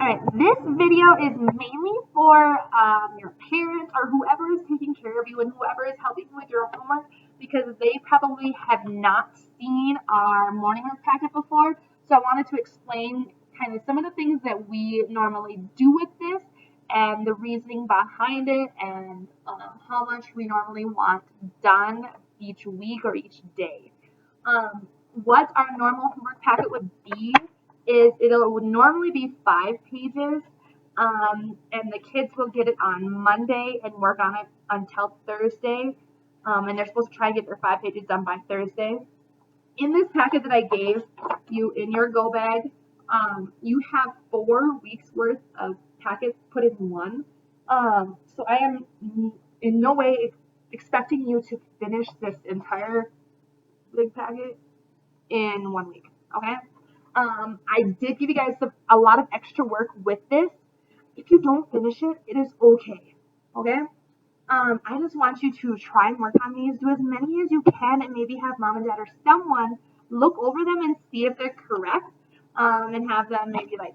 Alright, this video is mainly for your parents or whoever is taking care of you and whoever is helping you with your homework, because they probably have not seen our morning work packet before. So I wanted to explain kind of some of the things that we normally do with this and the reasoning behind it, and how much we normally want done each week or each day. What our normal homework packet would be is it would normally be 5 pages, and the kids will get it on Monday and work on it until Thursday, and they're supposed to try to get their 5 pages done by Thursday. In this packet that I gave you in your go bag, you have 4 weeks worth of packets put in one. So I am in no way expecting you to finish this entire big packet in 1 week, okay? I did give you guys a lot of extra work with this. If you don't finish it, it is okay, okay? I just want you to try and work on these, do as many as you can, and maybe have mom and dad or someone look over them and see if they're correct, and have them maybe like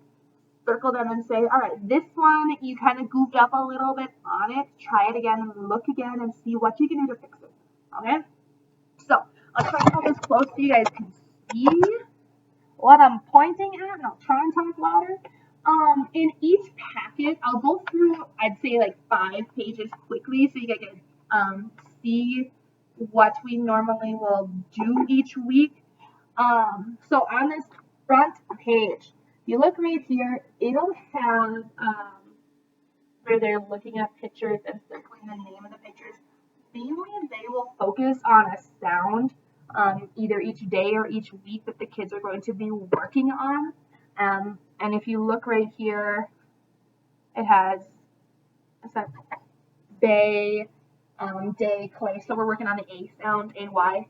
circle them and say, all right, this one you kind of goofed up a little bit on it, try it again and look again and see what you can do to fix it, okay? So I'll try to hold this close so you guys can see what I'm pointing at, and I'll try and talk louder. In each packet, I'll go through, I'd say like 5 pages quickly so you guys can see what we normally will do each week. So on this front page, you look right here, it'll have where they're looking at pictures and circling the name of the pictures. Mainly they will focus on a sound, either each day or each week that the kids are going to be working on. And if you look right here, it has bay, day, clay. So we're working on the A sound, AY,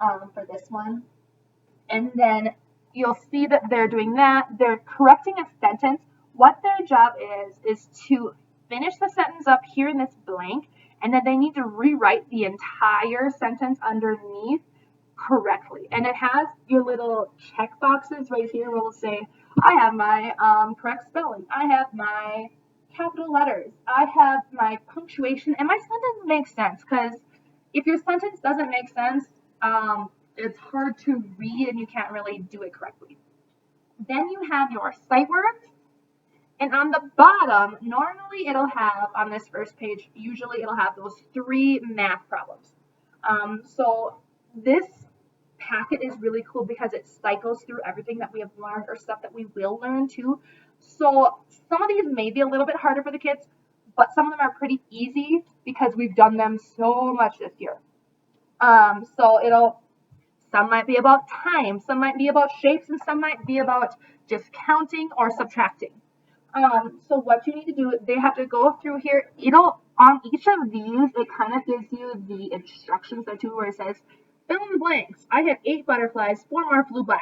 for this one. And then you'll see that they're doing that. They're correcting a sentence. What their job is to finish the sentence up here in this blank, and then they need to rewrite the entire sentence underneath correctly. And it has your little check boxes right here where it'll say, I have my correct spelling, I have my capital letters, I have my punctuation, and my sentence makes sense, because if your sentence doesn't make sense, it's hard to read and you can't really do it correctly. Then you have your sight words. And on the bottom, normally it'll have, on this first page, usually it'll have those 3 math problems. So this packet is really cool because it cycles through everything that we have learned or stuff that we will learn too. So some of these may be a little bit harder for the kids, but some of them are pretty easy because we've done them so much this year. So some might be about time, some might be about shapes, and some might be about just counting or subtracting. So what you need to do, they have to go through here. On each of these, it kind of gives you the instructions there too, where it says, fill in the blanks. I have 8 butterflies, 4 more flew by.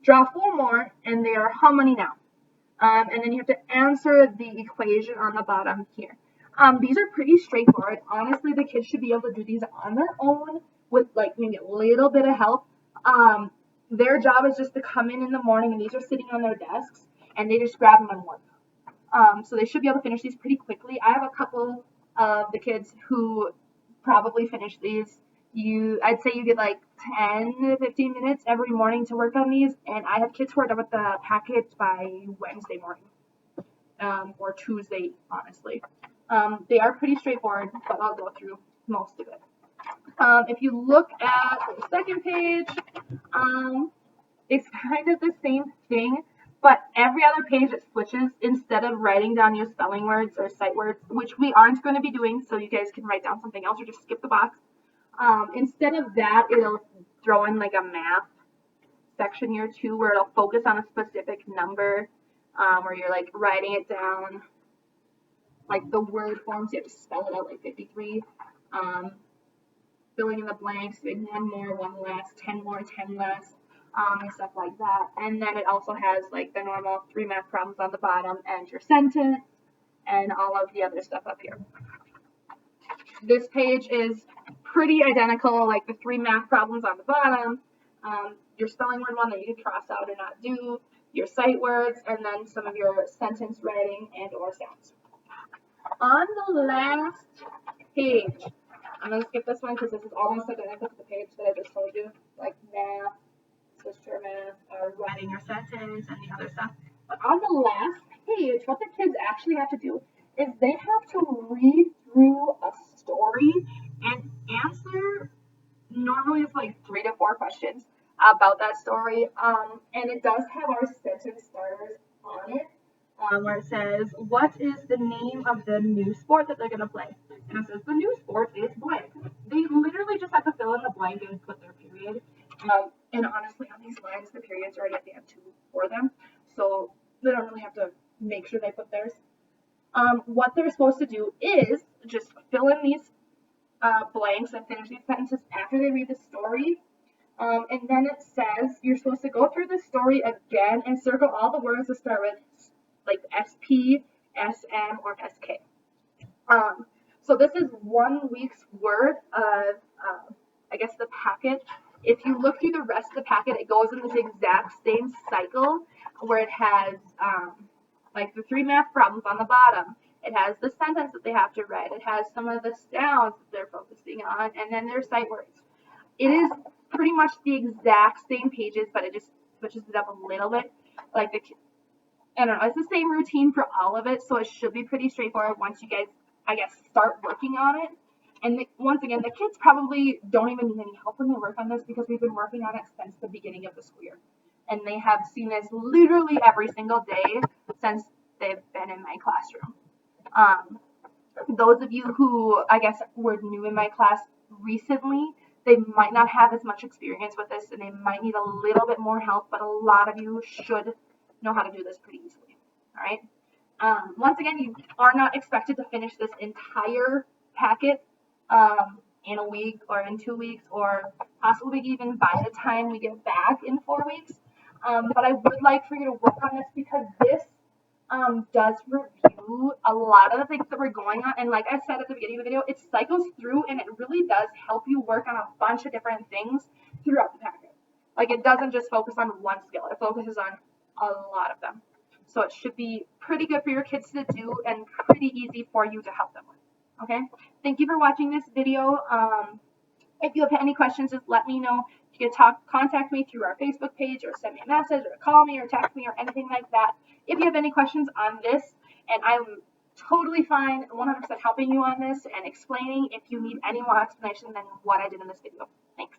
Draw 4 more, and they are how many now? And then you have to answer the equation on the bottom here. These are pretty straightforward. Honestly, the kids should be able to do these on their own with like maybe a little bit of help. Their job is just to come in the morning, and these are sitting on their desks, and they just grab them and work. So they should be able to finish these pretty quickly. I have a couple of the kids who probably finish these. I'd say you get like 10 to 15 minutes every morning to work on these, and I have kids who are done with the packets by Wednesday morning, or Tuesday, honestly. They are pretty straightforward, but I'll go through most of it. If you look at the second page, it's kind of the same thing, but every other page it switches. Instead of writing down your spelling words or sight words, which we aren't going to be doing, so you guys can write down something else or just skip the box. Instead of that, it'll throw in like a math section here too, where it'll focus on a specific number, where you're like writing it down, like the word forms, you have to spell it out like 53. Filling in the blanks, doing 1 more, 1 less, 10 more, 10 less, and stuff like that. And then it also has like the normal 3 math problems on the bottom and your sentence and all of the other stuff up here. This page is pretty identical, like the 3 math problems on the bottom, your spelling word one that you can cross out or not do, your sight words, and then some of your sentence writing and or sounds. On the last page, I'm going to skip this one because this is almost identical to the page that I just told you, like math, switch to math, writing your sentence, and the other stuff. But on the last page, what the kids actually have to do is they have to read through a story and answer. Normally it's like 3 to 4 questions about that story. And it does have our sentence starters on it, where it says, what is the name of the new sport that they're going to play? And it says, the new sport is blank. They literally just have to fill in the blank and put their period. And honestly, on these lines, the periods already have the M2 for them. So they don't really have to make sure they put theirs. What they're supposed to do is just fill in these blanks and finish these sentences after they read the story. And then it says you're supposed to go through the story again and circle all the words that start with like SP, SM, or SK. So this is 1 week's worth of, I guess, the packet. If you look through the rest of the packet, it goes in this exact same cycle where it has like the 3 math problems on the bottom. It has the sentence that they have to write. It has some of the sounds that they're focusing on, and then their sight words. It is pretty much the exact same pages, but it just switches it up a little bit. Like I don't know, it's the same routine for all of it, so it should be pretty straightforward once you guys, I guess, start working on it. And once again, the kids probably don't even need any help when they work on this because we've been working on it since the beginning of the school year. And they have seen this literally every single day since they've been in my classroom. Those of you who, I guess, were new in my class recently, they might not have as much experience with this and they might need a little bit more help, but a lot of you should know how to do this pretty easily. All right. Once again, you are not expected to finish this entire packet in a week or in 2 weeks or possibly even by the time we get back in 4 weeks. But I would like for you to work on this because this does review a lot of the things that we're going on. And like I said at the beginning of the video, it cycles through and it really does help you work on a bunch of different things throughout the packet. Like it doesn't just focus on one skill, it focuses on a lot of them. So it should be pretty good for your kids to do and pretty easy for you to help them with. Okay, thank you for watching this video. If you have any questions, just let me know. You can contact me through our Facebook page or send me a message or call me or text me or anything like that. If you have any questions on this, and I'm totally fine 100% helping you on this and explaining if you need any more explanation than what I did in this video. Thanks.